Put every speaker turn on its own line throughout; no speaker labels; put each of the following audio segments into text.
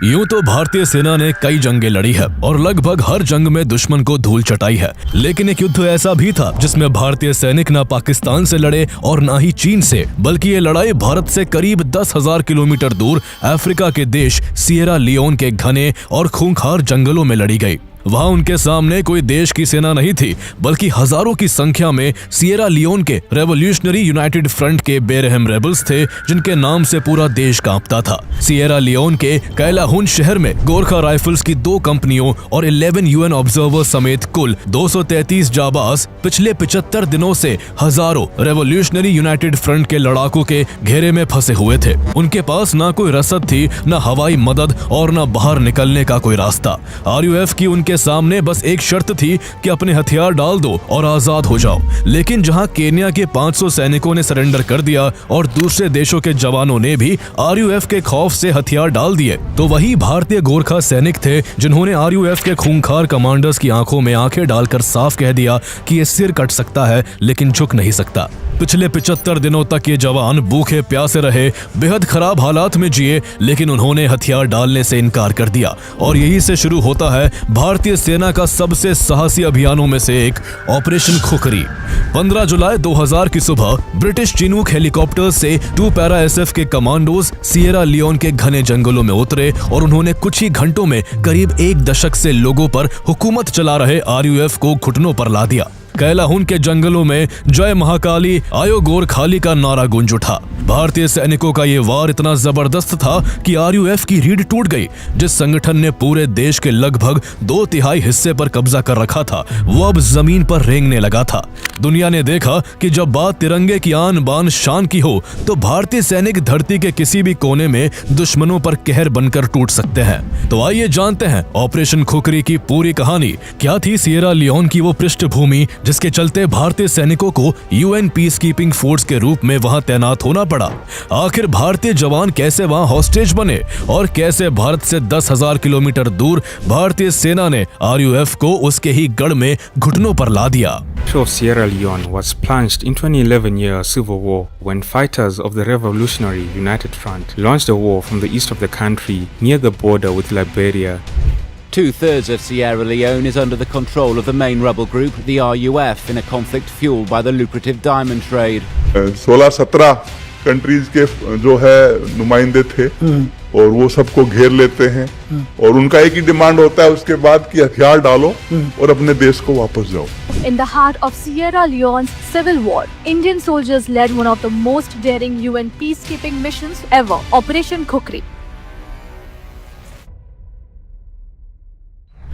यूं तो भारतीय सेना ने कई जंगें लड़ी है और लगभग हर जंग में दुश्मन को धूल चटाई है, लेकिन एक युद्ध ऐसा भी था जिसमें भारतीय सैनिक न पाकिस्तान से लड़े और न ही चीन से, बल्कि ये लड़ाई भारत से करीब 10,000 किलोमीटर दूर अफ्रीका के देश सिएरा लियोन के घने और खूंखार जंगलों में लड़ी गई। वहां उनके सामने कोई देश की सेना नहीं थी, बल्कि हजारों की संख्या में सिएरा लियोन के रेवोल्यूशनरी यूनाइटेड फ्रंट के बेरहम रेबल्स थे, जिनके नाम से पूरा देश कांपता था। सिएरा लियोन के कैलाहुन शहर में गोरखा राइफल्स की 2 कंपनियों और 11 यूएन ऑब्जर्वर्स समेत कुल 233 जाबाज पिछले 75 दिनों से हजारों रेवोल्यूशनरी यूनाइटेड फ्रंट के लड़ाकों के घेरे में फंसे हुए थे। उनके पास न कोई रसद थी, न हवाई मदद और न बाहर निकलने का कोई रास्ता। आरयूएफ की उनके सामने बस एक शर्त थी कि अपने हथियार डाल दो और आजाद हो जाओ। लेकिन जहां केन्या के 500 सैनिकों ने सरेंडर कर दिया और दूसरे देशों के जवानों ने भी आरयूएफ के खौफ से हथियार डाल दिए, तो वही भारतीय गोरखा सैनिक थे जिन्होंने आरयूएफ के खूंखार कमांडर्स की आंखों में आंखें डालकर साफ कह दिया कि ये सिर कट सकता है लेकिन झुक नहीं सकता। पिछले 75 दिनों तक ये जवान भूखे प्यासे रहे, बेहद खराब हालात में जिए, लेकिन उन्होंने हथियार डालने से इनकार कर दिया। और यही से शुरू होता है भारतीय सेना का सबसे साहसी अभियानों में से एक, ऑपरेशन खुखरी। 15 जुलाई 2000 की सुबह ब्रिटिश चिनूक हेलीकॉप्टर से 2 पैरा एसएफ के कमांडोज सिएरा लियोन के घने जंगलों में उतरे और उन्होंने कुछ ही घंटों में करीब 1 दशक से लोगों पर हुकूमत चला रहे आरयूएफ को घुटनों पर ला दिया। कैलाहुन के जंगलों में जय महाकाली आयो गोरखाली का नारा गूंज उठा। भारतीय सैनिकों का ये वार इतना जबरदस्त था कि आरयूएफ की रीढ़ टूट गई। जिस संगठन ने पूरे देश के लगभग 2/3 हिस्से पर कब्जा कर रखा था, वो अब जमीन पर रेंगने लगा था। दुनिया ने देखा कि जब बात तिरंगे की आन बान शान की हो, तो भारतीय सैनिक धरती के किसी भी कोने में दुश्मनों पर कहर बनकर टूट सकते हैं। तो आइए जानते हैं ऑपरेशन खुखरी की पूरी कहानी। क्या थी सिएरा लियोन की वो पृष्ठभूमि जिसके चलते भारतीय सैनिकों को यूएन पीस कीपिंग फोर्स के रूप में वहां तैनात होना पड़ा? आखिर भारतीय जवान कैसे वहां हॉस्टेज बने और कैसे भारत से 10,000 किलोमीटर दूर भारतीय सेना ने आरयूएफ को उसके ही गढ़ में घुटनों पर ला दिया?
Sierra Leone was plunged into an 11-year civil war when fighters of the Revolutionary United Front launched a war from the east of the country near the border with Liberia.
2/3 of Sierra Leone is under the control of the main rebel group, the RUF, in a conflict fueled by the lucrative diamond trade.
16-17 countries के जो है नुमाइंदे थे और वो सबको घेर लेते हैं और उनका एक ही डिमांड होता है उसके बाद कि हथियार डालो और अपने देश को वापस जाओ।
In the heart of Sierra Leone's civil war, Indian soldiers led one of the most daring UN peacekeeping missions ever, Operation Khukri.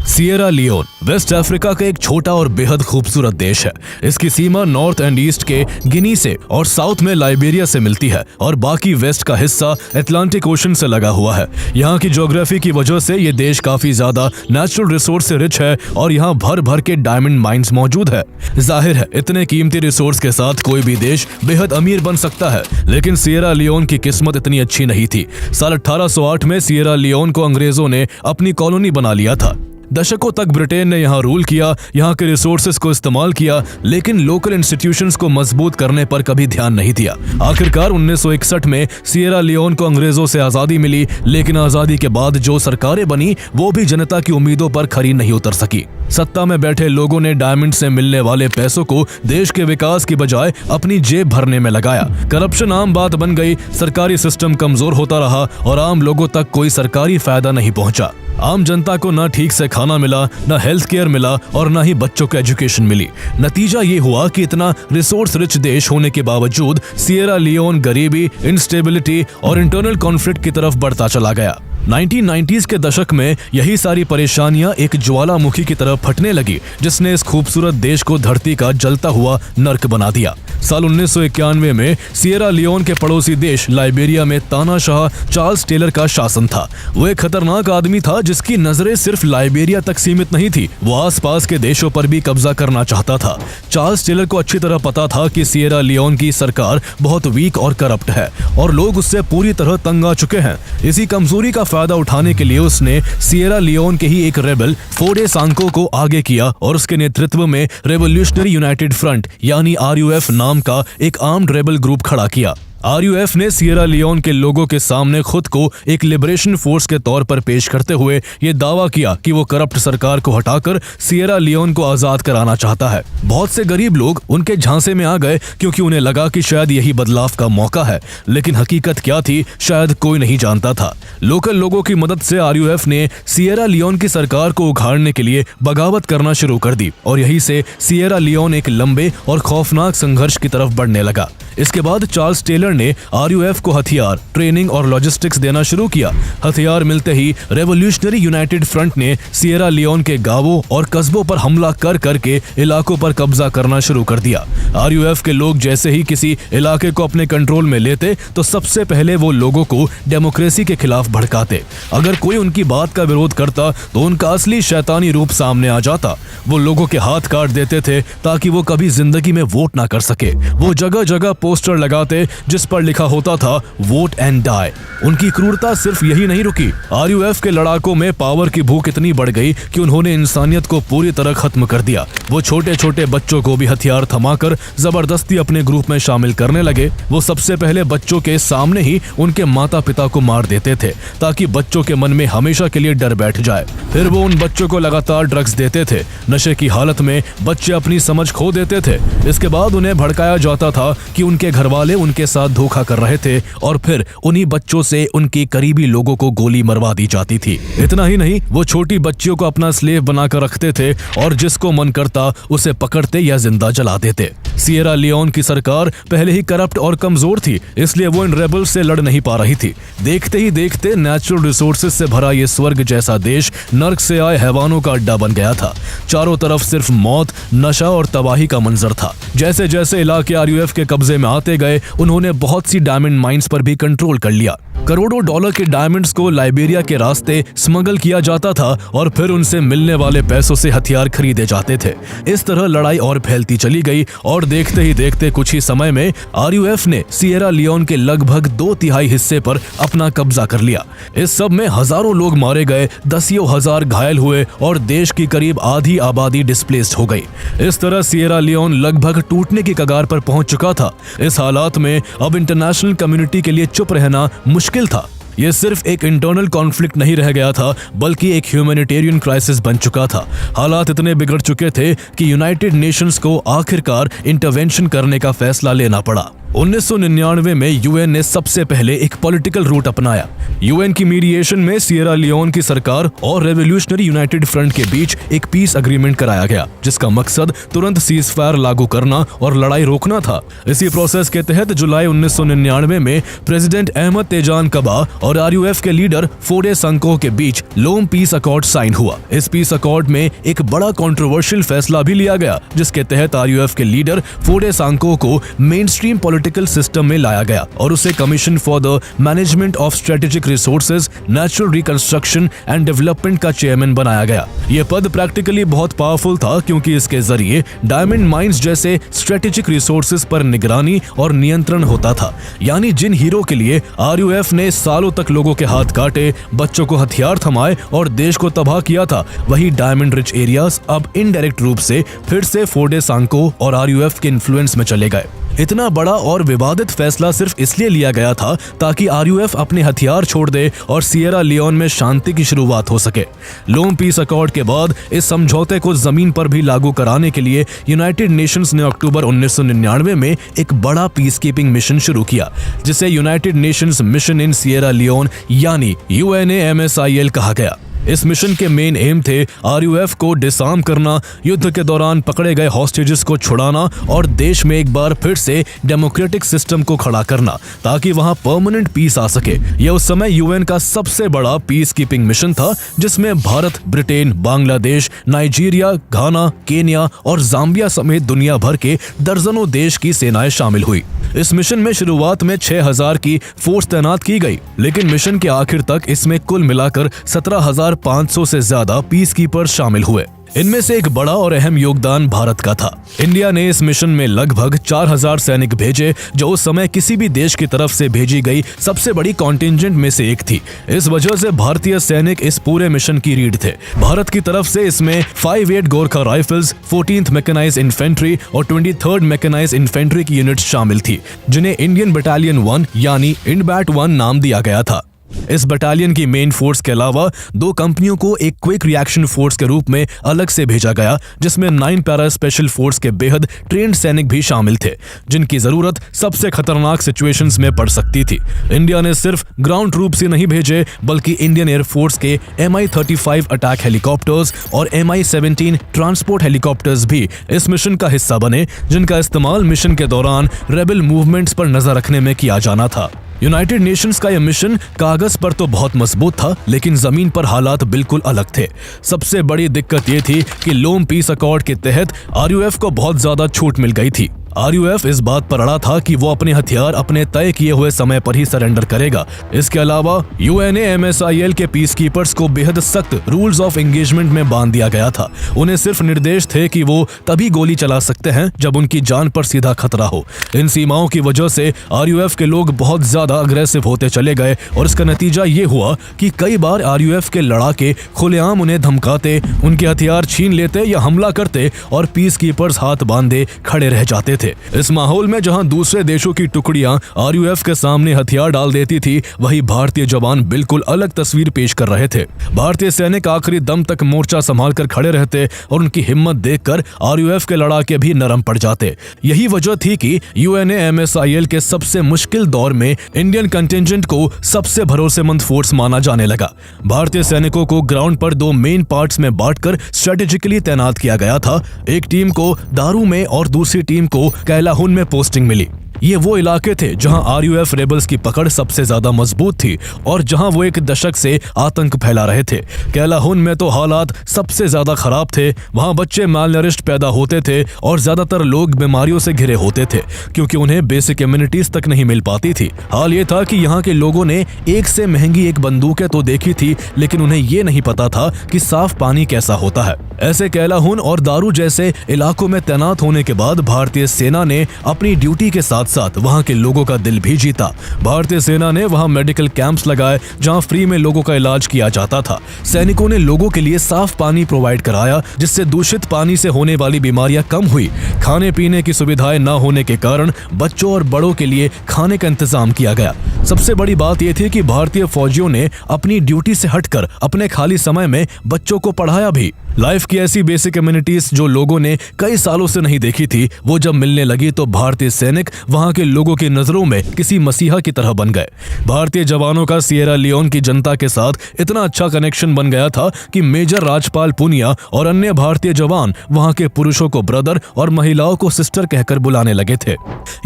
Sierra Leone West Africa का एक छोटा और बेहद खूबसूरत देश है। इसकी सीमा नॉर्थ एंड ईस्ट के गिनी से और साउथ में लाइबेरिया से मिलती है और बाकी वेस्ट का हिस्सा अटलांटिक ओशन से लगा हुआ है। यहाँ की ज्योग्राफी की वजह से ये देश काफी ज्यादा नेचुरल रिसोर्स से रिच है और यहाँ भर भर के डायमंड माइंस मौजूद है। जाहिर है इतने कीमती रिसोर्स के साथ कोई भी देश बेहद अमीर बन सकता है, लेकिन सिएरा लियोन की किस्मत इतनी अच्छी नहीं थी। साल 1808 में सिएरा लियोन को अंग्रेजों ने अपनी कॉलोनी बना लिया था। दशकों तक ब्रिटेन ने यहाँ रूल किया, यहाँ के रिसोर्सेज को इस्तेमाल किया, लेकिन लोकल इंस्टीट्यूशंस को मजबूत करने पर कभी ध्यान नहीं दिया। आखिरकार 1961 में सिएरा लियोन को अंग्रेजों से आजादी मिली, लेकिन आजादी के बाद जो सरकारें बनी वो भी जनता की उम्मीदों पर खरी नहीं उतर सकी। सत्ता में बैठे लोगों ने डायमंड से मिलने वाले पैसों को देश के विकास की बजाय अपनी जेब भरने में लगाया। करप्शन आम बात बन गई, सरकारी सिस्टम कमजोर होता रहा और आम लोगों तक कोई सरकारी फायदा नहीं पहुंचा। आम जनता को न ठीक से खाना मिला, न हेल्थ केयर मिला और न ही बच्चों को एजुकेशन मिली। नतीजा ये हुआ कि इतना रिसोर्स रिच देश होने के बावजूद सिएरा लियोन गरीबी, इंस्टेबिलिटी और इंटरनल कॉन्फ्लिक्ट की तरफ बढ़ता चला गया। 1990s के दशक में यही सारी परेशानियां एक ज्वालामुखी की तरफ फटने लगी, जिसने इस खूबसूरत देश को धरती का जलता हुआ नर्क बना दिया। साल 1991 में सिएरा लियोन के पड़ोसी देश लाइबेरिया में तानाशाह चार्ल्स टेलर का शासन था। वो एक खतरनाक आदमी था जिसकी नजरें सिर्फ लाइबेरिया तक सीमित नहीं थी, वो आसपास के देशों पर भी कब्जा करना चाहता था। चार्ल्स टेलर को अच्छी तरह पता था कि सिएरा लियोन की सरकार बहुत वीक और करप्ट है और लोग उससे पूरी तरह तंग आ चुके हैं। इसी कमजोरी का फायदा उठाने के लिए उसने सिएरा लियोन के ही एक रेबल फोडे सांको को आगे किया और उसके नेतृत्व में रेवोल्यूशनरी यूनाइटेड फ्रंट यानी आरयूएफ नाम का एक आर्म्ड रेबल ग्रुप खड़ा किया। आरयूएफ ने सिएरा लियोन के लोगों के सामने खुद को एक लिबरेशन फोर्स के तौर पर पेश करते हुए ये दावा किया कि वो करप्ट सरकार को हटाकर सिएरा लियोन को आजाद कराना चाहता है। बहुत से गरीब लोग उनके झांसे में आ गए क्योंकि उन्हें लगा कि शायद यही बदलाव का मौका है, लेकिन हकीकत क्या थी शायद कोई नहीं जानता था। लोकल लोगों की मदद से आरयूएफ ने सिएरा लियोन की सरकार को उखाड़ने के लिए बगावत करना शुरू कर दी और यहीं से सिएरा लियोन एक लंबे और खौफनाक संघर्ष की तरफ बढ़ने लगा। इसके बाद चार्ल्स टेलर ने आरयूएफ को हथियार, ट्रेनिंग और लॉजिस्टिक्स देना शुरू किया। हथियार मिलते ही रेवोल्यूशनरी यूनाइटेड फ्रंट ने सिएरा लियोन के गांवों और कस्बों पर हमला कर करके इलाकों पर कब्जा करना शुरू कर दिया। आरयूएफ के लोग जैसे ही किसी इलाके को अपने कंट्रोल में लेते तो सबसे पहले वो लोगों को डेमोक्रेसी के खिलाफ भड़काते। अगर कोई उनकी बात का विरोध करता तो उनका असली शैतानी रूप सामने आ जाता। वो लोगों के हाथ काट देते थे ताकि वो कभी जिंदगी में वोट ना कर सके। वो जगह जगह पोस्टर लगाते जिस पर लिखा होता था वोट एंड डाई। उनकी क्रूरता सिर्फ यही नहीं रुकी। आरयूएफ के लड़ाकों में पावर की भूख इतनी बढ़ गई कि उन्होंने इंसानियत को पूरी तरह खत्म कर दिया। वो छोटे छोटे बच्चों को भी हथियार थमाकर जबरदस्ती अपने ग्रुप में शामिल करने लगे। वो सबसे पहले बच्चों के सामने ही उनके माता पिता को मार देते थे ताकि बच्चों के मन में हमेशा के लिए डर बैठ जाए। फिर वो उन बच्चों को लगातार ड्रग्स देते थे। नशे की हालत में बच्चे अपनी समझ खो देते थे। इसके बाद उन्हें भड़काया जाता था कि उनके घरवाले उनके साथ धोखा कर रहे थे और फिर उन्हीं बच्चों से उनके करीबी लोगों को गोली मरवा दी जाती थी। इतना ही नहीं, वो छोटी बच्चियों को अपना स्लेव बनाकर रखते थे और जिसको मन करता उसे पकड़ते या जिंदा जला देते। सिएरा लियोन की सरकार पहले ही करप्ट और कमजोर थी, इसलिए वो इन रेबल्स से लड़ नहीं पा रही थी। देखते ही देखते नेचुरल रिसोर्सेज से भरा ये स्वर्ग जैसा देश नर्क से आए हैवानों का अड्डा बन गया था। चारों तरफ सिर्फ मौत, नशा और तबाही का मंजर था। जैसे जैसे इलाके आरयूएफ के कब्जे में आते गए, उन्होंने बहुत सी डायमंड माइंस पर भी कंट्रोल कर लिया। करोड़ों डॉलर के डायमंड्स को लाइबेरिया के रास्ते स्मगल किया जाता था और फिर उनसे मिलने वाले पैसों से हथियार खरीदे जाते थे। इस तरह लड़ाई और फैलती चली गई और देखते ही देखते कुछ ही समय में आरयूएफ ने सिएरा लियोन के लगभग 2/3 हिस्से पर अपना कब्जा कर लिया। इस सब में हजारों लोग मारे गए, दसियों हजार घायल हुए और देश की करीब आधी आबादी डिस्प्लेस्ड हो गई। इस तरह सिएरा लियोन लगभग टूटने की कगार पर पहुंच चुका था। इस हालात में अब इंटरनेशनल कम्युनिटी के लिए चुप रहना मुश्किल था। यह सिर्फ एक इंटरनल कॉन्फ्लिक्ट नहीं रह गया था, बल्कि एक ह्यूमैनिटेरियन क्राइसिस बन चुका था। हालात इतने बिगड़ चुके थे कि यूनाइटेड नेशंस को आखिरकार इंटरवेंशन करने का फैसला लेना पड़ा। 1999 में यूएन ने सबसे पहले एक पॉलिटिकल रूट अपनाया। यूएन की मीडिएशन में सिएरा लियोन की सरकार और रेवोल्यूशनरी यूनाइटेड फ्रंट के बीच एक पीस एग्रीमेंट कराया गया, जिसका मकसद तुरंत सीजफायर लागू करना और लड़ाई रोकना था। इसी प्रोसेस के तहत जुलाई 1999 में प्रेसिडेंट अहमद तेजान कबा और आरयूएफ के लीडर फोडे संको के बीच लोम पीस अकॉर्ड साइन हुआ। इस पीस अकॉर्ड में एक बड़ा कंट्रोवर्शियल फैसला भी लिया गया, जिसके तहत आरयूएफ के लीडर फोडे संको को मेन स्ट्रीम पॉलिटिकल सिस्टम में लाया गया और उसे commission for the management of strategic resources, natural reconstruction and development का चेयरमैन बनाया गया। यह पद प्रैक्टिकली बहुत पावरफुल था क्योंकि इसके जरिए डायमंड माइंस जैसे स्ट्रेटेजिक रिसोर्सेज पर निगरानी और नियंत्रण होता था। यानी जिन हीरो के लिए आरयूएफ ने सालों तक लोगों के हाथ काटे, बच्चों को हथियार थमाए और देश को तबाह किया था, वही डायमंड रिच एरियाज अब इनडायरेक्ट रूप से फिर से फोडे सांको और आरयूएफ के इन्फ्लुएंस में चले गए। इतना बड़ा और विवादित फैसला सिर्फ इसलिए लिया गया था ताकि आरयूएफ अपने हथियार छोड़ दे और सिएरा लियोन में शांति की शुरुआत हो सके। लोम पीस अकॉर्ड के बाद इस समझौते को जमीन पर भी लागू कराने के लिए यूनाइटेड नेशंस ने अक्टूबर 1999 में एक बड़ा पीस कीपिंग मिशन शुरू किया, जिसे United Nations mission in Sierra Leone यानी UNAMSIL कहा गया। इस मिशन के मेन एम थे आरयूएफ को डिसआर्म करना, युद्ध के दौरान पकड़े गए हॉस्टेजेस को छुड़ाना और देश में एक बार फिर से डेमोक्रेटिक सिस्टम को खड़ा करना ताकि वहां परमानेंट पीस आ सके। यह उस समय यूएन का सबसे बड़ा पीस कीपिंग मिशन था, जिसमें भारत, ब्रिटेन, बांग्लादेश, नाइजीरिया, घाना, केन्या और जाम्बिया समेत दुनिया भर के दर्जनों देश की सेनाएं शामिल हुई। इस मिशन में शुरुआत में 6000 की फोर्स तैनात की गई, लेकिन मिशन के आखिर तक इसमें कुल मिलाकर 17,500 से ज्यादा पीस कीपर्स शामिल हुए। इनमें से एक बड़ा और अहम योगदान भारत का था। इंडिया ने इस मिशन में लगभग 4000 सैनिक भेजे, जो उस समय किसी भी देश की तरफ से भेजी गई सबसे बड़ी कॉन्टिंजेंट में से एक थी। इस वजह से भारतीय सैनिक इस पूरे मिशन की रीढ़ थे। भारत की तरफ से इसमें 58 Gorkha rifles, 14th mechanised infantry और 23rd मैकेनाइज्ड इन्फेंट्री की यूनिट्स शामिल थी, जिन्हें इंडियन बटालियन 1 यानी इंडबैट 1 नाम दिया गया था। इस बटालियन की मेन फोर्स के अलावा 2 कंपनियों को एक क्विक रिएक्शन फोर्स के रूप में अलग से भेजा गया, जिसमें 9 पैरा स्पेशल फोर्स के बेहद ट्रेंड सैनिक भी शामिल थे, जिनकी जरूरत सबसे खतरनाक सिचुएशंस में पड़ सकती थी। इंडिया ने सिर्फ ग्राउंड ट्रूप्स ही नहीं भेजे, बल्कि इंडियन एयरफोर्स के MI-35 अटैक हेलीकॉप्टर्स और MI-17 ट्रांसपोर्ट हेलीकॉप्टर्स भी इस मिशन का हिस्सा बने, जिनका इस्तेमाल मिशन के दौरान रेबल मूवमेंट्स पर नजर रखने में किया जाना था। यूनाइटेड नेशंस का यह मिशन कागज पर तो बहुत मजबूत था, लेकिन जमीन पर हालात बिल्कुल अलग थे। सबसे बड़ी दिक्कत यह थी कि लोम पीस अकॉर्ड के तहत RUF को बहुत ज्यादा छूट मिल गई थी। RUF इस बात पर अड़ा था कि वो अपने हथियार अपने तय किए हुए समय पर ही सरेंडर करेगा। इसके अलावा UNAMSIL के पीस कीपर्स को बेहद सख्त रूल्स ऑफ एंगेजमेंट में बांध दिया गया था। उन्हें सिर्फ निर्देश थे कि वो तभी गोली चला सकते हैं जब उनकी जान पर सीधा खतरा हो। इन सीमाओं की वजह से RUF के लोग बहुत ज्यादा अग्रेसिव होते चले गए और इसका नतीजा ये हुआ कि कई बार RUF के लड़ाके खुलेआम उन्हें धमकाते, उनके हथियार छीन लेते या हमला करते और पीस कीपर्स हाथ बांधे खड़े रह जाते थे। इस माहौल में जहां दूसरे देशों की टुकड़ियां RUF के सामने हथियार डाल देती थी, वहीं भारतीय जवान बिल्कुल अलग तस्वीर पेश कर रहे थे। भारतीय सैनिक आखिरी दम तक मोर्चा संभालकर खड़े रहते और उनकी हिम्मत देखकर RUF के लड़ाके भी नरम पड़ जाते। यही वजह थी कि UNAMSIL के सबसे मुश्किल दौर में इंडियन कंटिंजेंट को सबसे भरोसेमंद फोर्स माना जाने लगा। भारतीय सैनिकों को ग्राउंड पर 2 मेन पार्ट्स में बांटकर स्ट्रेटेजिकली तैनात किया गया था। एक टीम को दारू में और दूसरी टीम को कैलाहुन में पोस्टिंग मिली। ये वो इलाके थे जहां RUF रेबल्स की पकड़ सबसे ज्यादा मजबूत थी और जहां वो एक दशक से आतंक फैला रहे थे। कैलाहुन में तो हालात सबसे ज्यादा खराब थे। वहां बच्चे मालनरिश्ड पैदा होते थे और ज्यादातर लोग बीमारियों से घिरे होते थे, क्योंकि उन्हें बेसिक इम्यूनिटीज तक नहीं मिल पाती थी। हाल ये था कि यहाँ के लोगों ने एक से महंगी एक बंदूकें तो देखी थी, लेकिन उन्हें ये नहीं पता था कि साफ पानी कैसा होता है। ऐसे कैलाहुन और दारू जैसे इलाकों में तैनात होने के बाद भारतीय सेना ने अपनी ड्यूटी के साथ साथ वहां के लोगों का दिल भी जीता। भारतीय सेना ने वहां मेडिकल कैंप्स लगाए, जहां फ्री में लोगों का इलाज किया जाता था। सैनिकों ने लोगों के लिए साफ पानी प्रोवाइड कराया, जिससे दूषित पानी से होने वाली बीमारियां कम हुई। खाने पीने की सुविधाएं न होने के कारण बच्चों और बड़ों के लिए खाने का इंतजाम किया गया। सबसे बड़ी बात यह थी कि भारतीय फौजियों ने अपनी ड्यूटी से हटकर अपने खाली समय में बच्चों को पढ़ाया भी। लाइफ की ऐसी बेसिक इम्यूनिटीज जो लोगों ने कई सालों से नहीं देखी थी, वो जब मिलने लगी तो भारतीय सैनिक वहां के लोगों की नजरों में किसी मसीहा की तरह बन गए। भारतीय जवानों का सिएरा लियोन की जनता के साथ इतना अच्छा कनेक्शन बन गया था कि मेजर राजपाल पुनिया और अन्य भारतीय जवान वहां के पुरुषों को ब्रदर और महिलाओं को सिस्टर कहकर बुलाने लगे थे।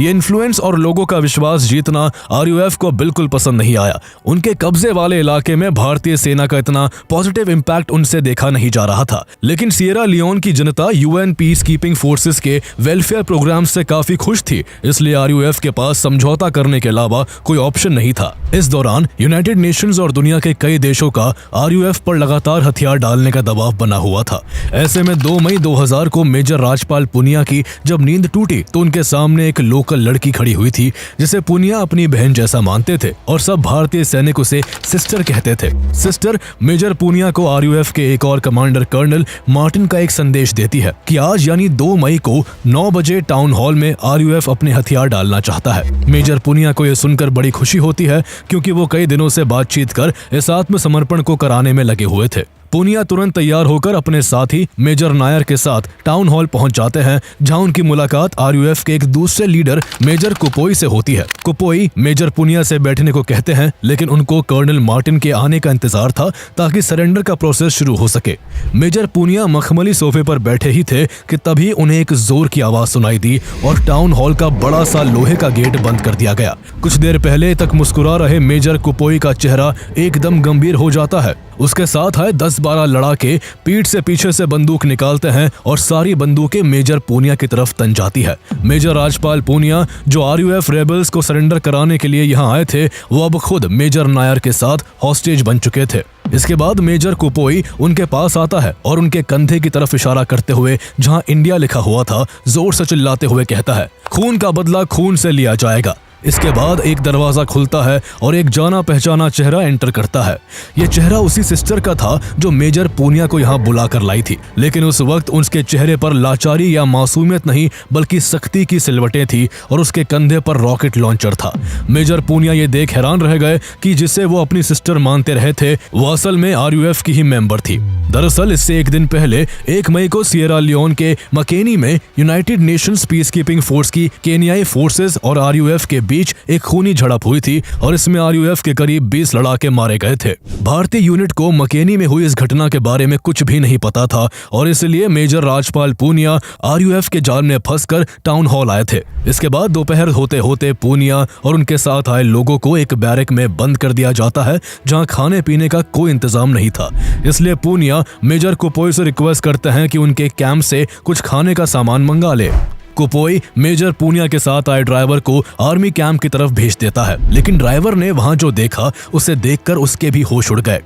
ये इन्फ्लुएंस और लोगों का विश्वास जीतना RUF को बिल्कुल पसंद नहीं आया। उनके कब्जे वाले इलाके में भारतीय सेना का इतना पॉजिटिव इंपैक्ट उनसे देखा नहीं जा रहा था। लेकिन सिएरा लियोन की जनता UN पीस कीपिंग फोर्सेस के वेलफेयर प्रोग्राम से काफी खुश थी, इसलिए RUF के पास समझौता करने के अलावा कोई ऑप्शन नहीं था। इस दौरान यूनाइटेड नेशंस और दुनिया के कई देशों का RUF पर लगातार हथियार डालने का दबाव बना हुआ था। ऐसे में 2 मई 2000 को मेजर राजपाल पुनिया की जब नींद टूटी तो उनके सामने एक लोकल लड़की खड़ी हुई थी, जिसे पुनिया अपनी बहन जैसा मानते थे और सब भारतीय सैनिक उसे सिस्टर कहते थे। सिस्टर मेजर पुनिया को RUF के एक और कमांडर कर्नल मार्टिन का एक संदेश देती है कि आज यानी 2 मई को 9 बजे टाउन हॉल में RUF अपने हथियार डालना चाहता है। मेजर पुनिया को यह सुनकर बड़ी खुशी होती है, क्योंकि वो कई दिनों से बातचीत कर इस आत्मसमर्पण को कराने में लगे हुए थे। पुनिया तुरंत तैयार होकर अपने साथी मेजर नायर के साथ टाउन हॉल पहुंच जाते हैं, जहां उनकी मुलाकात RUF के एक दूसरे लीडर मेजर कुपोई से होती है। कुपोई मेजर पुनिया से बैठने को कहते हैं, लेकिन उनको कर्नल मार्टिन के आने का इंतजार था ताकि सरेंडर का प्रोसेस शुरू हो सके। मेजर पुनिया मखमली सोफे पर बैठे ही थे कि तभी उन्हें एक जोर की आवाज सुनाई दी और टाउन हॉल का बड़ा सा लोहे का गेट बंद कर दिया गया। कुछ देर पहले तक मुस्कुरा रहे मेजर कुपोई का चेहरा एकदम गंभीर हो जाता है उसके साथ आए 10-12 लड़ाके पीठ से पीछे से बंदूक निकालते हैं और सारी बंदूकें मेजर पूनिया की तरफ तन जाती है। मेजर राजपाल पूनिया, जो RUF रेबल्स को सरेंडर कराने के लिए यहाँ आए थे, वो अब खुद मेजर नायर के साथ हॉस्टेज बन चुके थे। इसके बाद मेजर कुपोई उनके पास आता है और उनके कंधे की तरफ इशारा करते हुए जहां इंडिया लिखा हुआ था, जोर से चिल्लाते हुए कहता है, खून का बदला खून से लिया जाएगा। इसके बाद एक दरवाजा खुलता है और एक जाना पहचाना चेहरा एंटर करता है। यह चेहरा उसी सिस्टर का था जो मेजर पूनिया को यहाँ बुलाकर लाई थी, लेकिन उस वक्त उसके चेहरे पर लाचारी या मासूमियत नहीं बल्कि सख्ती की सिलवटें थी और उसके कंधे पर रॉकेट लॉन्चर था। मेजर पूनिया ये देख हैरान रह गए कि जिसे वो अपनी सिस्टर मानते रहे थे, वो असल में RUF की ही मेंबर थी। दरअसल इससे एक दिन पहले 1 मई को सिएरा लियोन के मकेनी में United Nations peace keeping force की केनियाई फोर्सेस और RUF के बीच एक खूनी झड़प हुई थी और इसमें RUF के करीब 20 लड़ाके मारे गए थे। भारतीय यूनिट को मकेनी में हुई इस घटना के बारे में कुछ भी नहीं पता था और इसलिए मेजर राजपाल पूनिया RUF के जाल में फंसकर टाउन हॉल आए थे। इसके बाद दोपहर होते होते पूनिया और उनके साथ आए लोगों को एक बैरक में बंद कर दिया जाता है जहां खाने पीने का कोई इंतजाम नहीं था। इसलिए पूनिया मेजर कुपोई से रिक्वेस्ट करते हैं कि उनके कैंप से कुछ खाने का सामान मंगा ले। कुपोई मेजर पूनिया के साथ आए ड्राइवर को आर्मी कैंप की तरफ भेज देता है, लेकिन ड्राइवर ने वहां जो देखा उसे देखकर उसके भी होश उड़ गए।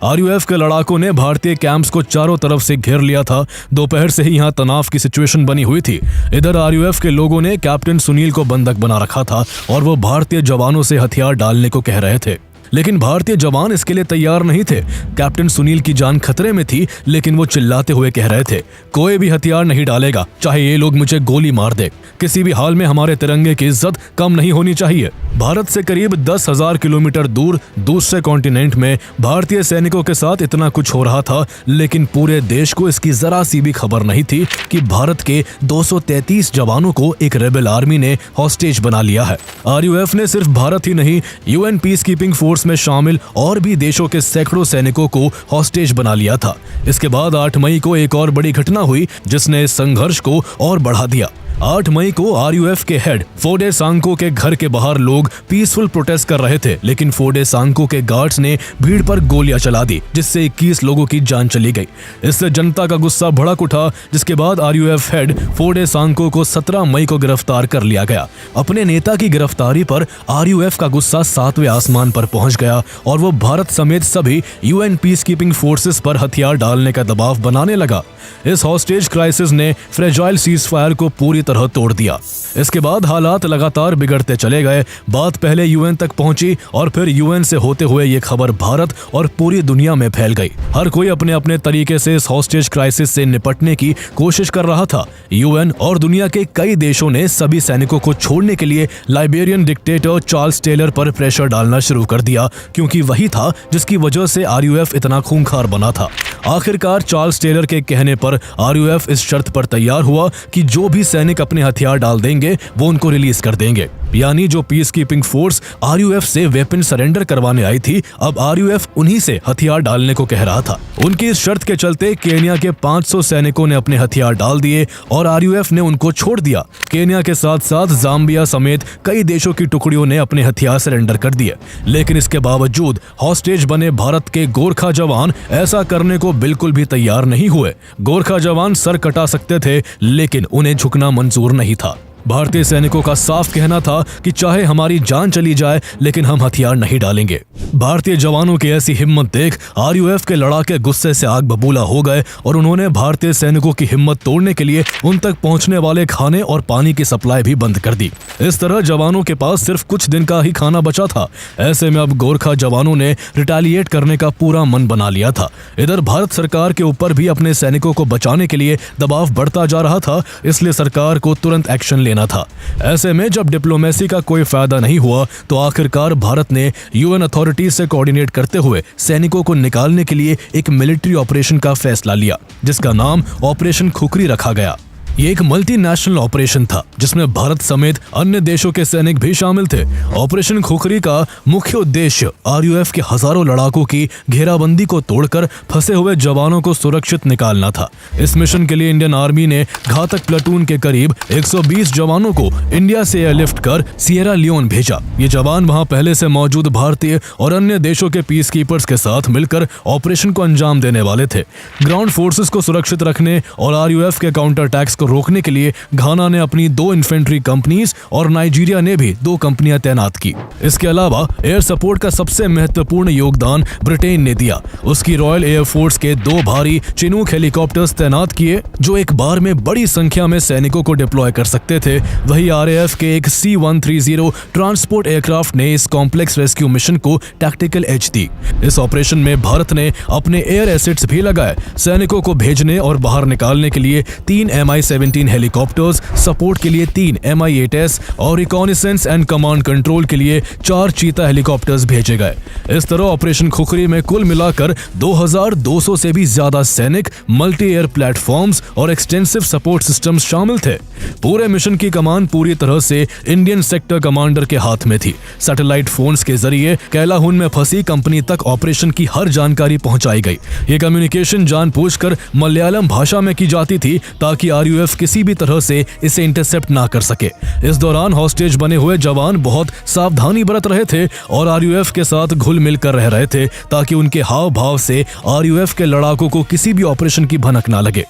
RUF के लड़ाकों ने भारतीय कैंप्स को चारों तरफ से घेर लिया था। दोपहर से ही यहाँ तनाव की सिचुएशन बनी हुई थी। इधर RUF के लोगों ने कैप्टन सुनील को बंधक बना रखा था और वो भारतीय जवानों से हथियार डालने को कह रहे थे, लेकिन भारतीय जवान इसके लिए तैयार नहीं थे। कैप्टन सुनील की जान खतरे में थी, लेकिन वो चिल्लाते हुए कह रहे थे, कोई भी हथियार नहीं डालेगा, चाहे ये लोग मुझे गोली मार दे। किसी भी हाल में हमारे तिरंगे की इज्जत कम नहीं होनी चाहिए। भारत से करीब 10,000 किलोमीटर दूर दूसरे कॉन्टिनेंट में भारतीय सैनिकों के साथ इतना कुछ हो रहा था, लेकिन पूरे देश को इसकी जरा सी भी खबर नहीं थी कि भारत के 233 जवानों को एक रेबल आर्मी ने हॉस्टेज बना लिया है। RUF ने सिर्फ भारत ही नहीं, UN पीस कीपिंग फोर्स में शामिल और भी देशों के सैकड़ों सैनिकों को हॉस्टेज बना लिया था। इसके बाद 8 मई को एक और बड़ी घटना हुई जिसने इस संघर्ष को और बढ़ा दिया। 8 मई को RUF के हेड फोडे सांको के घर के बाहर लोग पीसफुल प्रोटेस्ट कर रहे थे, लेकिन फोडे सांको के गार्ड्स ने भीड़ पर गोलियां चला दी, जिससे 21 लोगों की जान चली गई। इससे जनता का गुस्सा भड़क उठा, जिसके बाद RUF हेड फोडे सांको को 17 मई को गिरफ्तार कर लिया गया। अपने नेता की गिरफ्तारी पर RUF का गुस्सा 7वें आसमान पर पहुंच गया और वो भारत समेत सभी UN पीस कीपिंग फोर्सेस पर हथियार डालने का दबाव बनाने लगा। इस हॉस्टेज क्राइसिस ने फ्रेजाइल सीज फायर को पूरी तरह तोड़ दिया। इसके बाद हालात लगातार बिगड़ते चले गए। बात पहले UN तक पहुंची और फिर UN से होते हुए ये खबर भारत और पूरी दुनिया में फैल गई। हर कोई अपने अपने तरीके से इस हॉस्टेज क्राइसिस से निपटने की कोशिश कर रहा था। UN और दुनिया के कई देशों ने सभी सैनिकों को छोड़ने के लिए लाइबेरियन डिक्टेटर चार्ल्स टेलर पर प्रेशर डालना शुरू कर दिया, क्योंकि वही था जिसकी वजह से RUF इतना खूंखार बना था। आखिरकार चार्ल्स टेलर के कहने पर RUF इस शर्त पर तैयार हुआ कि जो भी सैनिक अपने हथियार डाल देंगे वो उनको रिलीज कर देंगे। यानी जो पीस कीपिंग फोर्स RUF से वेपन सरेंडर करवाने आई थी, अब RUF उन्हीं से हथियार डालने को कह रहा था। उनकी इस शर्त के चलते केन्या के 500 सैनिकों ने अपने हथियार डाल दिए और RUF ने उनको छोड़ दिया। केन्या के साथ साथ जाम्बिया समेत कई देशों की टुकड़ियों ने अपने हथियार सरेंडर कर दिए, लेकिन इसके बावजूद हॉस्टेज बने भारत के गोरखा जवान ऐसा करने को बिल्कुल भी तैयार नहीं हुए। गोरखा जवान सर कटा सकते थे, लेकिन उन्हें झुकना मंजूर नहीं था। भारतीय सैनिकों का साफ कहना था कि चाहे हमारी जान चली जाए, लेकिन हम हथियार नहीं डालेंगे। भारतीय जवानों की ऐसी हिम्मत देख RUF के लड़ाके गुस्से से आग बबूला हो गए और उन्होंने भारतीय सैनिकों की हिम्मत तोड़ने के लिए उन तक पहुंचने वाले खाने और पानी की सप्लाई भी बंद कर दी। इस तरह जवानों के पास सिर्फ कुछ दिन का ही खाना बचा था। ऐसे में अब गोरखा जवानों ने रिटेलिएट करने का पूरा मन बना लिया था। इधर भारत सरकार के ऊपर भी अपने सैनिकों को बचाने के लिए दबाव बढ़ता जा रहा था, इसलिए सरकार को तुरंत एक्शन लेना था। ऐसे में जब डिप्लोमेसी का कोई फायदा नहीं हुआ तो आखिरकार भारत ने UN अथॉरिटीज से कोऑर्डिनेट करते हुए सैनिकों को निकालने के लिए एक मिलिट्री ऑपरेशन का फैसला लिया, जिसका नाम ऑपरेशन खुखरी रखा गया। ये एक मल्टीनेशनल ऑपरेशन था जिसमें भारत समेत अन्य देशों के सैनिक भी शामिल थे। ऑपरेशन खुखरी का मुख्य उद्देश्य आरयूएफ के हजारों लड़ाकों की घेराबंदी को तोड़कर फंसे हुए जवानों को सुरक्षित निकालना था। इस मिशन के लिए इंडियन आर्मी ने घातक प्लाटून के करीब 120 जवानों को इंडिया से एयरलिफ्ट कर सिएरा लियोन भेजा। ये जवान वहां पहले से मौजूद भारतीय और अन्य देशों के पीस कीपर्स के साथ मिलकर ऑपरेशन को अंजाम देने वाले थे। ग्राउंड फोर्सेस को सुरक्षित रखने और आरयूएफ के काउंटर अटैक्स को रोकने के लिए घाना ने अपनी 2 इन्फेंट्री कंपनीज और नाइजीरिया ने भी 2 कंपनियां तैनात की। इसके अलावा एयर सपोर्ट का सबसे महत्वपूर्ण योगदान ब्रिटेन ने दिया। उसकी रॉयल एयरफोर्स के 2 भारी चिनूक हेलीकॉप्टर्स तैनात किए जो एक बार में बड़ी संख्या में सैनिकों को डिप्लॉय कर सकते थे। वही आरएएफ के एक C-130 ट्रांसपोर्ट एयरक्राफ्ट ने इस कॉम्प्लेक्स रेस्क्यू मिशन को टैक्टिकल एज दी। इस ऑपरेशन में भारत ने अपने एयर एसेट्स भी लगाए। सैनिकों को भेजने और बाहर निकालने के लिए 3 Mi-17 हेलीकॉप्टर्स, सपोर्ट के लिए 3 Mi-8s और रिकॉनिसेंस एंड कमांड कंट्रोल के लिए 4 चीता हेलीकॉप्टर्स भेजे गए। इस तरह ऑपरेशन खुखरी में कुल मिलाकर 2200 से भी ज्यादा सैनिक, मल्टी एयर प्लेटफॉर्म्स और एक्सटेंसिव सपोर्ट सिस्टम्स शामिल थे। पूरे मिशन की कमान पूरी तरह से इंडियन सेक्टर कमांडर के हाथ में थी। सैटेलाइट फोन्स के जरिए कैलाहुन में फंसी कंपनी तक ऑपरेशन की हर जानकारी पहुंचाई गई। ये कम्युनिकेशन जानबूझकर मलयालम भाषा में की जाती थी ताकि आरयूएफ किसी भी तरह से इसे इंटरसेप्ट ना कर सके। इस दौरान हॉस्टेज बने हुए जवान बहुत सावधानी बरत रहे थे और आरयूएफ के साथ घुल मिल कर रह रहे थे ताकि उनके हाव भाव से आरयूएफ के लड़ाकों को किसी भी ऑपरेशन की भनक ना लगे।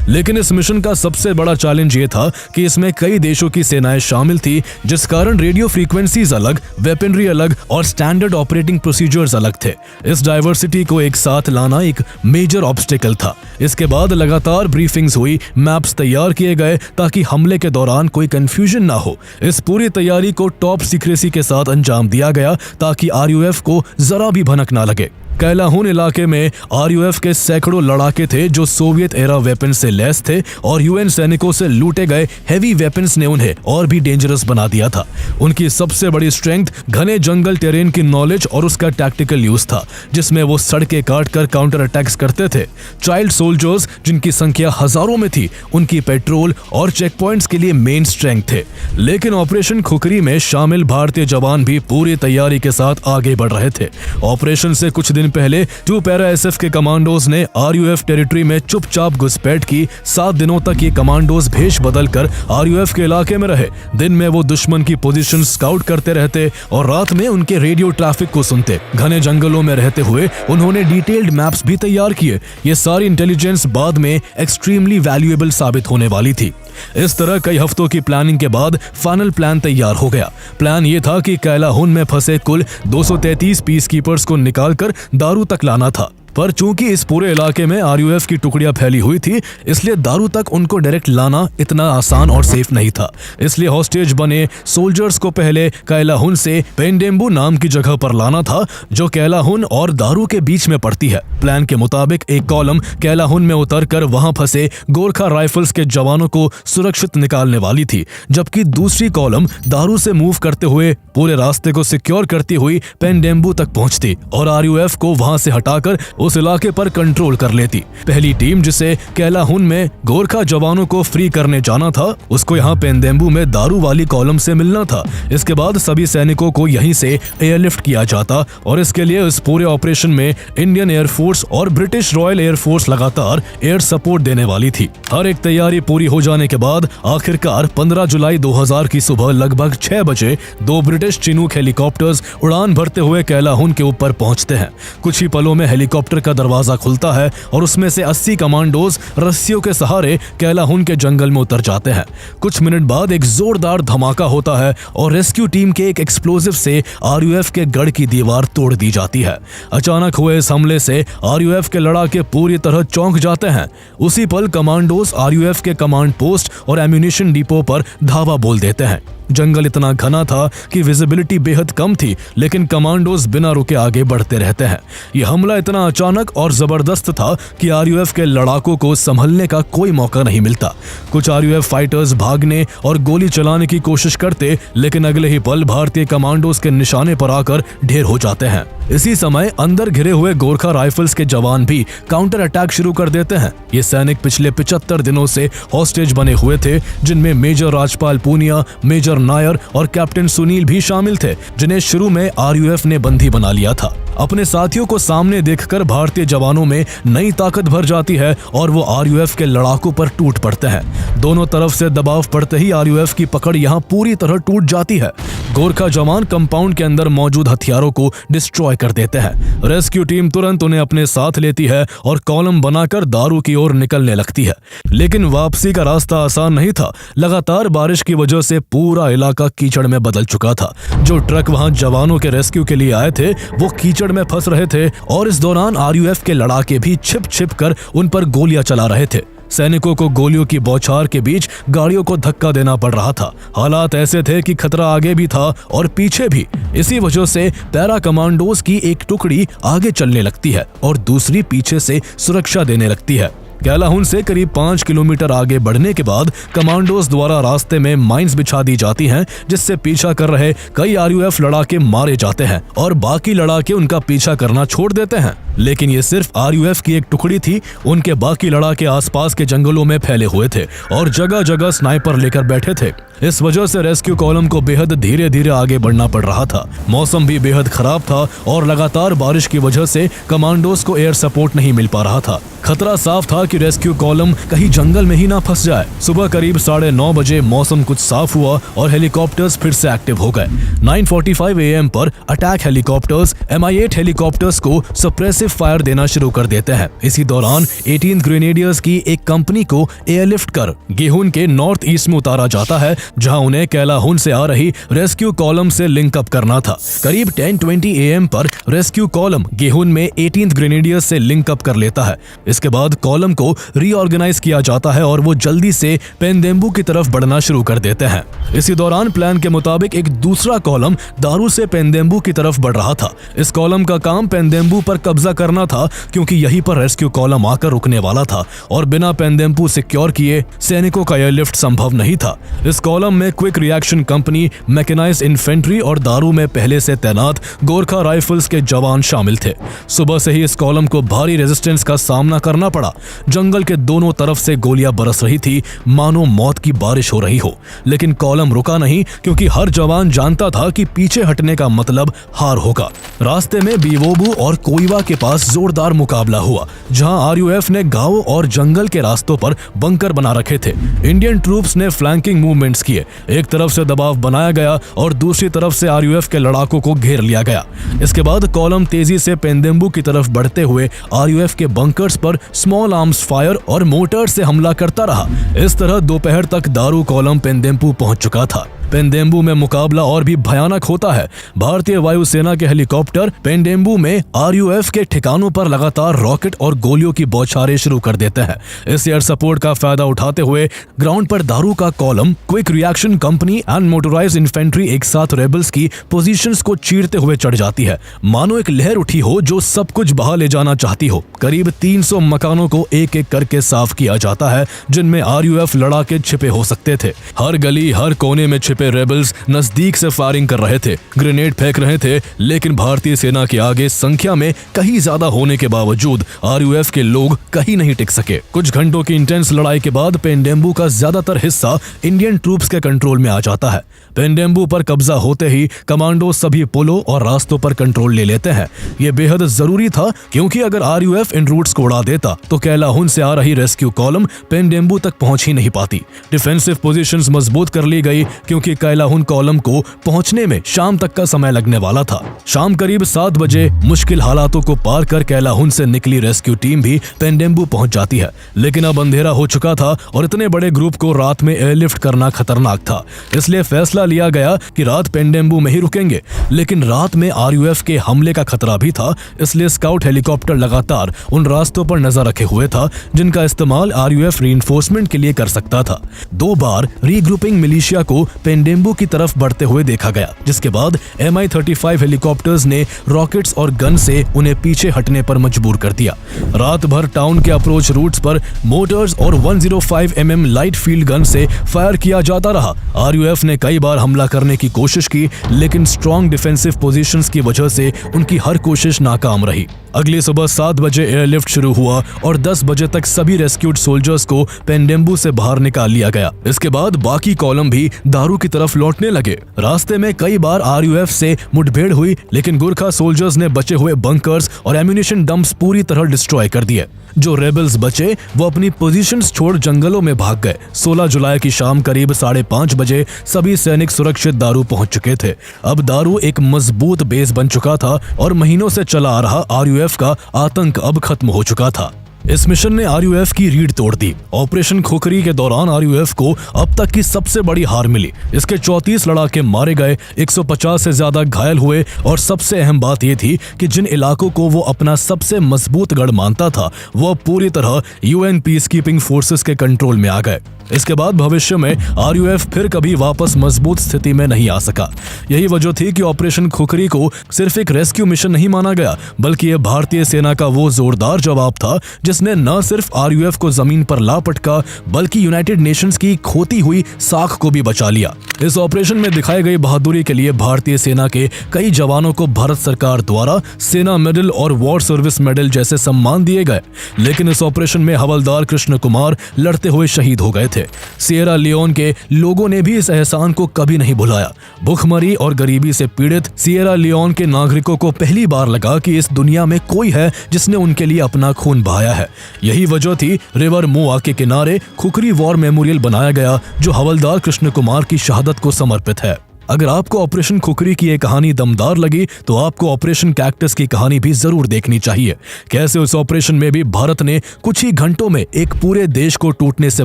लेकिन इस मिशन का सबसे बड़ा चैलेंज ये था कि इसमें कई देशों की सेनाएं शामिल थी, जिस कारण रेडियो फ्रीक्वेंसीज अलग, वेपनरी अलग और स्टैंडर्ड ऑपरेटिंग प्रोसीजर्स अलग थे। इस डाइवर्सिटी को एक साथ लाना एक मेजर ऑब्स्टिकल था। इसके बाद लगातार ब्रीफिंग्स हुई, मैप्स तैयार किए गए ताकि हमले के दौरान कोई कंफ्यूजन ना हो। इस पूरी तैयारी को टॉप सीक्रेसी के साथ अंजाम दिया गया ताकि आरयूएफ को जरा भी भनक ना लगे। कैलाहुन इलाके में आरयूएफ के सैकड़ों लड़ाके थे जो सोवियत एरा वेपन से लैस थे और यूएन सैनिकों से लूटे गए हेवी वेपन्स ने उन्हें और भी डेंजरस बना दिया था। उनकी सबसे बड़ी स्ट्रेंथ घने जंगल टेरेन की नॉलेज और उसका टैक्टिकल यूज था, जिसमें वो सड़कें काटकर काउंटर अटैक्स करते थे। चाइल्ड सोल्जर्स, जिनकी संख्या हजारों में थी, उनकी पेट्रोल और चेक पॉइंट्स के लिए मेन स्ट्रेंथ थे। लेकिन ऑपरेशन खुखरी में शामिल भारतीय जवान भी पूरी तैयारी के साथ आगे बढ़ रहे थे। ऑपरेशन से कुछ दिन पहले 2 पैरा एसएफ के कमांडोज ने आरयूएफ टेरिटरी में चुपचाप घुसपैठ की। 7 दिनों तक ये कमांडोज भेष बदलकर आरयूएफ के इलाके में रहे। दिन में वो दुश्मन की पोजीशन स्काउट करते रहते और रात में उनके रेडियो ट्रैफिक को सुनते। घने जंगलों में रहते हुए उन्होंने डिटेल्ड मैप्स भी तैयार किए। ये सारी इंटेलिजेंस बाद में एक्सट्रीमली वैल्यूएबल साबित होने वाली थी। इस तरह कई हफ्तों की प्लानिंग के बाद फाइनल प्लान तैयार हो गया। प्लान ये था कि कैलाहुन में फंसे कुल 233 पीस कीपर्स को निकालकर दारू तक लाना था। पर चूंकि इस पूरे इलाके में आरयूएफ की टुकड़ियां फैली हुई थी, इसलिए दारू तक उनको डायरेक्ट लाना इतना आसान और सेफ नहीं था। इसलिए हॉस्टेज बने सोल्जर्स को पहले कैलाहुन से पेंडेम्बू नाम की जगह पर लाना था, जो कैलाहुन और दारू के बीच में पड़ती है। प्लान के मुताबिक एक कॉलम कैलाहुन में उतरकर वहां फंसे गोरखा राइफल्स के जवानों को सुरक्षित निकालने वाली थी, जबकि दूसरी कॉलम दारू से मूव करते हुए पूरे रास्ते को सिक्योर करती हुई पेंडेम्बू तक पहुंचती और आरयूएफ को वहां से हटाकर उस इलाके पर कंट्रोल कर लेती। पहली टीम, जिसे कैलाहुन में गोरखा जवानों को फ्री करने जाना था, उसको यहाँ पेंडेम्बू में दारू वाली कॉलम से मिलना था। इसके बाद सभी सैनिकों को यहीं से एयरलिफ्ट किया जाता और इसके लिए इस पूरे ऑपरेशन में इंडियन एयरफोर्स और ब्रिटिश रॉयल एयरफोर्स लगातार एयर सपोर्ट देने वाली थी। हर एक तैयारी पूरी हो जाने के बाद आखिरकार 15 जुलाई 2000 की सुबह लगभग 6 बजे 2 ब्रिटिश चिनूक हेलीकॉप्टर्स उड़ान भरते हुए कैलाहुन के ऊपर पहुंचते हैं। कुछ ही पलों में हेलीकॉप्टर का दरवाजा खुलता है और उसमें से 80 कमांडोज रस्सियों के सहारे कैलाहुन के जंगल में उतर जाते हैं। कुछ मिनट बाद एक जोरदार धमाका होता है और रेस्क्यू टीम के एक एक्सप्लोजिव से आरयूएफ के गढ़ की दीवार तोड़ दी जाती है। अचानक हुए इस हमले से आरयूएफ के लड़ाके पूरी तरह चौंक जाते हैं। उसी पल कमांडोज आरयूएफ के कमांड पोस्ट और एम्यूनिशन डिपो पर धावा बोल देते हैं। जंगल इतना घना था कि विजिबिलिटी बेहद कम थी, लेकिन कमांडोज बिना रुके आगे बढ़ते रहते हैं। यह हमला इतना अचानक और जबरदस्त था कि आरयूएफ के लड़ाकों को संभलने का कोई मौका नहीं मिलता। कुछ आरयूएफ फाइटर्स भागने और गोली चलाने की कोशिश करते, लेकिन अगले ही पल भारतीय कमांडोज के निशाने पर आकर ढेर हो जाते हैं। इसी समय अंदर घिरे हुए गोरखा राइफल्स के जवान भी काउंटर अटैक शुरू कर देते हैं। ये सैनिक पिछले 75 दिनों से हॉस्टेज बने हुए थे, जिनमें मेजर राजपाल पूनिया, मेजर नायर और कैप्टन सुनील भी शामिल थे, जिन्हें शुरू में आरयूएफ ने बंदी बना लिया था। अपने साथियों को सामने देखकर भारतीय जवानों में नई ताकत भर जाती है और वो आरयूएफ के लड़ाकों पर टूट पड़ते हैं। दोनों तरफ से दबाव पड़ते ही आरयूएफ की पकड़ यहाँ पूरी तरह टूट जाती है। गोरखा जवान कंपाउंड के अंदर मौजूद हथियारों को डिस्ट्रॉय कर देते हैं। रेस्क्यू टीम तुरंत उन्हें अपने साथ लेती है और कॉलम बनाकर दारू की ओर निकलने लगती है। लेकिन वापसी का रास्ता आसान नहीं था। लगातार बारिश की वजह से पूरा इलाका कीचड़ में बदल चुका था। जो ट्रक वहां जवानों के रेस्क्यू के लिए आए थे वो कीचड़ में फंस रहे थे और इस दौरान आरयूएफ के लड़ाके भी छिप छिप कर उन पर गोलियां चला रहे थे। सैनिकों को गोलियों की बौछार के बीच गाड़ियों को धक्का देना पड़ रहा था। हालात ऐसे थे कि खतरा आगे भी था और पीछे भी। इसी वजह से पैरा कमांडोज की एक टुकड़ी आगे चलने लगती है और दूसरी पीछे से सुरक्षा देने लगती है। कैलाहुन से करीब 5 किलोमीटर आगे बढ़ने के बाद कमांडोज द्वारा रास्ते में माइंस बिछा दी जाती हैं, जिससे पीछा कर रहे कई आरयूएफ लड़ाके मारे जाते हैं और बाकी लड़ाके उनका पीछा करना छोड़ देते हैं। लेकिन ये सिर्फ आरयूएफ की एक टुकड़ी थी। उनके बाकी लड़ाके आसपास के जंगलों में फैले हुए थे और जगह जगह स्नाइपर लेकर बैठे थे। इस वजह से रेस्क्यू कॉलम को बेहद धीरे धीरे आगे बढ़ना पड़ रहा था। मौसम भी बेहद खराब था और लगातार बारिश की वजह से कमांडोज को एयर सपोर्ट नहीं मिल पा रहा था। खतरा साफ था कि रेस्क्यू कॉलम कहीं जंगल में ही ना फंस जाए। सुबह करीब 9:30 बजे मौसम कुछ साफ हुआ और हेलीकॉप्टर्स फिर से एक्टिव हो गए। 9:45 AM पर अटैक हेलीकॉप्टर्स Mi-8 हेलीकॉप्टर्स को सप्रेसिव फायर देना शुरू कर देते हैं। इसी दौरान 18th ग्रेनेडियर्स की एक कंपनी को एयरलिफ्ट कर गेहून के नॉर्थ ईस्ट में उतारा जाता है, जहां उन्हें कैलाहुन से आ रही रेस्क्यू कॉलम से लिंक अप करना था। करीब 10:20 AM पर रेस्क्यू कॉलम गेहून में 18th ग्रेनेडियर्स से लिंक अप कर लेता है। इसके बाद कॉलम को रीऑर्गेनाइज किया जाता है और वो जल्दी से पेंदेम्बू की तरफ बढ़ना शुरू कर देते हैं। इसी दौरान प्लान के मुताबिक एक दूसरा कॉलम दारू से पेंदेम्बू की तरफ बढ़ रहा था। इस कॉलम का काम पेंदेम्बू पर कब्जा करना था, क्योंकि यहीं पर रेस्क्यू कॉलम आकर रुकने वाला था और बिना पेंदेम्बू सिक्योर किए सैनिकों का एयरलिफ्ट संभव नहीं था। इस कॉलम में quick reaction company, mechanised infantry और दारू में पहले से तैनात गोरखा राइफल्स के जवान शामिल थे। सुबह से ही इस कॉलम को भारी रेजिस्टेंस का सामना करना पड़ा। जंगल के दोनों तरफ से गोलियां बरस रही थी, मानो मौत की बारिश हो रही हो। लेकिन कॉलम रुका नहीं, क्योंकि हर जवान जानता था कि पीछे हटने का मतलब हार होगा। रास्ते में बीवोबू और कोइवा के पास जोरदार मुकाबला हुआ, जहां आरयूएफ ने गांव और जंगल के रास्तों पर बंकर बना रखे थे। इंडियन ट्रूप्स ने फ्लैंकिंग मूवमेंट्स किए। एक तरफ से दबाव बनाया गया और दूसरी तरफ से आरयूएफ के लड़ाकों को घेर लिया गया। इसके बाद कॉलम तेजी से पेंदेम्बू की तरफ बढ़ते हुए आरयूएफ के बंकर्स पर स्मॉल आर्म्स फायर और मोटर से हमला करता रहा। इस तरह दोपहर तक दारू कॉलम पेंदेम्बू पहुंच चुका था। पेंदेम्बू में मुकाबला और भी भयानक होता है। भारतीय वायुसेना के हेलीकॉप्टर पेंडेम्बू में आरयूएफ के ठिकानों पर लगातार रॉकेट और गोलियों की बौछारें शुरू कर देते हैं। इस एयर सपोर्ट का फायदा उठाते हुए ग्राउंड पर दारू का column, quick reaction company and motorised infantry एक साथ रेबल्स की पोजीशंस को चीरते हुए चढ़ जाती है, मानो एक लहर उठी हो जो सब कुछ बहा ले जाना चाहती हो। करीब 300 मकानों को एक एक करके साफ किया जाता है, जिनमें आरयूएफ लड़ाके छिपे हो सकते थे। हर गली, हर कोने में छिपे रेबल्स नजदीक से फायरिंग कर रहे थे, ग्रेनेड फेंक रहे थे। लेकिन भारतीय सेना के आगे संख्या में कहीं ज्यादा होने के बावजूद आरयूएफ के लोग कहीं नहीं टिक सके। कुछ घंटों की इंटेंस लड़ाई के बाद पेंडेम्बू का ज्यादातर हिस्सा इंडियन ट्रूप्स के कंट्रोल में आ जाता है। पेंडेम्बू पर कब्जा होते ही कमांडो सभी पुलों और रास्तों पर कंट्रोल ले लेते हैं। ये बेहद जरूरी था, क्योंकि अगर आरयूएफ इन रूट्स को उड़ा देता तो कैलाहुन से आ रही रेस्क्यू कॉलम पेंडेम्बू तक पहुंच ही नहीं पाती। डिफेंसिव पोजीशंस मजबूत कर ली गई, क्योंकि कैलाहुन कॉलम को पहुंचने में शाम तक का समय लगने वाला था। शाम करीब 7 बजे मुश्किल हालातों को पार कर कैलाहुन से निकली रेस्क्यू टीम भी पेंडेम्बू पहुंच जाती है। लेकिन अब अंधेरा हो चुका था और इतने बड़े ग्रुप को रात में एयरलिफ्ट करना खतरनाक था। इसलिए फैसला लिया गया कि रात पेंडेम्बू में ही रुकेंगे। लेकिन रात में आरयूएफ के हमले का खतरा भी था, इसलिए स्काउट हेलीकॉप्टर लगातार उन रास्तों पर नजर रखे हुए था जिनका इस्तेमाल आरयूएफ रीइंफोर्समेंट के लिए कर सकता था। 2 बार रीग्रुपिंग मिलिशिया को पेंडेम्बू की तरफ बढ़ते हुए देखा गया, जिसके बाद Mi-35 हेलीकॉप्टर्स ने रॉकेट्स और गन से उन्हें पीछे हटने पर मजबूर कर दिया। रात भर टाउन के अप्रोच रूट्स पर मोटर्स और 105 mm लाइट फील्ड गन से फायर किया जाता रहा। RUF ने कई बार हमला करने की कोशिश की, लेकिन स्ट्रॉन्ग डिफेंसिव पोजीशंस की वजह से उनकी हर कोशिश नाकाम रही। अगली सुबह 7 बजे एयरलिफ्ट शुरू हुआ और 10 बजे तक सभी रेस्क्यूड सोल्जर्स को पेंडेम्बू से बाहर निकाल लिया गया। इसके बाद बाकी कॉलम भी दारू की तरफ लौटने लगे। रास्ते में कई बार RUF से मुठभेड़ हुई, लेकिन गुरखा सोल्जर्स ने बचे हुए बंकर्स और एम्यूनिशन डंप्स पूरी तरह डिस्ट्रॉय कर दिए। जो रेबल्स बचे वो अपनी पोजीशंस छोड़ जंगलों में भाग गए। 16 जुलाई की शाम करीब 5:30 बजे सभी सैनिक सुरक्षित दारू पहुंच चुके थे। अब दारू एक मजबूत बेस बन चुका था और महीनों से चला आ रहा RUF का आतंक अब खत्म हो चुका था। इस मिशन ने RUF की रीढ़ तोड़ दी। ऑपरेशन खुखरी के दौरान RUF को अब तक की सबसे बड़ी हार मिली। इसके 34 लड़ाके मारे गए, 150 से ज्यादा घायल हुए और सबसे अहम बात यह थी कि जिन इलाकों को वो अपना सबसे मजबूत गढ़ मानता था वो पूरी तरह UN पीस कीपिंग फोर्सेस के कंट्रोल में आ गए। इसके बाद भविष्य में RUF फिर कभी वापस मजबूत स्थिति में नहीं आ सका। यही वजह थी कि ऑपरेशन खुखरी को सिर्फ एक रेस्क्यू मिशन नहीं माना गया, बल्कि यह भारतीय सेना का वो जोरदार जवाब था जिसने न सिर्फ RUF को जमीन पर ला पटका, बल्कि यूनाइटेड नेशंस की खोती हुई साख को भी बचा लिया। इस ऑपरेशन में दिखाई गई बहादुरी के लिए भारतीय सेना के कई जवानों को भारत सरकार द्वारा सेना मेडल और वॉर सर्विस मेडल जैसे सम्मान दिए गए, लेकिन इस ऑपरेशन में हवलदार कृष्ण कुमार लड़ते हुए शहीद हो गए थे। सिएरा लियोन के लोगों ने भी इस एहसान को कभी नहीं भुलाया। भुखमरी और गरीबी से पीड़ित सिएरा लियोन के नागरिकों को पहली बार लगा कि इस दुनिया में कोई है जिसने उनके लिए अपना खून बहाया है। यही वजह थी रिवर मोआ के किनारे खुखरी वॉर मेमोरियल बनाया गया, जो हवलदार कृष्ण कुमार की शहादत को समर्पित है। अगर आपको ऑपरेशन खुखरी की ये कहानी दमदार लगी तो आपको ऑपरेशन कैक्टस की कहानी भी जरूर देखनी चाहिए। कैसे उस ऑपरेशन में भी भारत ने कुछ ही घंटों में एक पूरे देश को टूटने से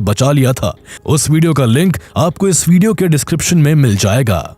बचा लिया था। उस वीडियो का लिंक आपको इस वीडियो के डिस्क्रिप्शन में मिल जाएगा।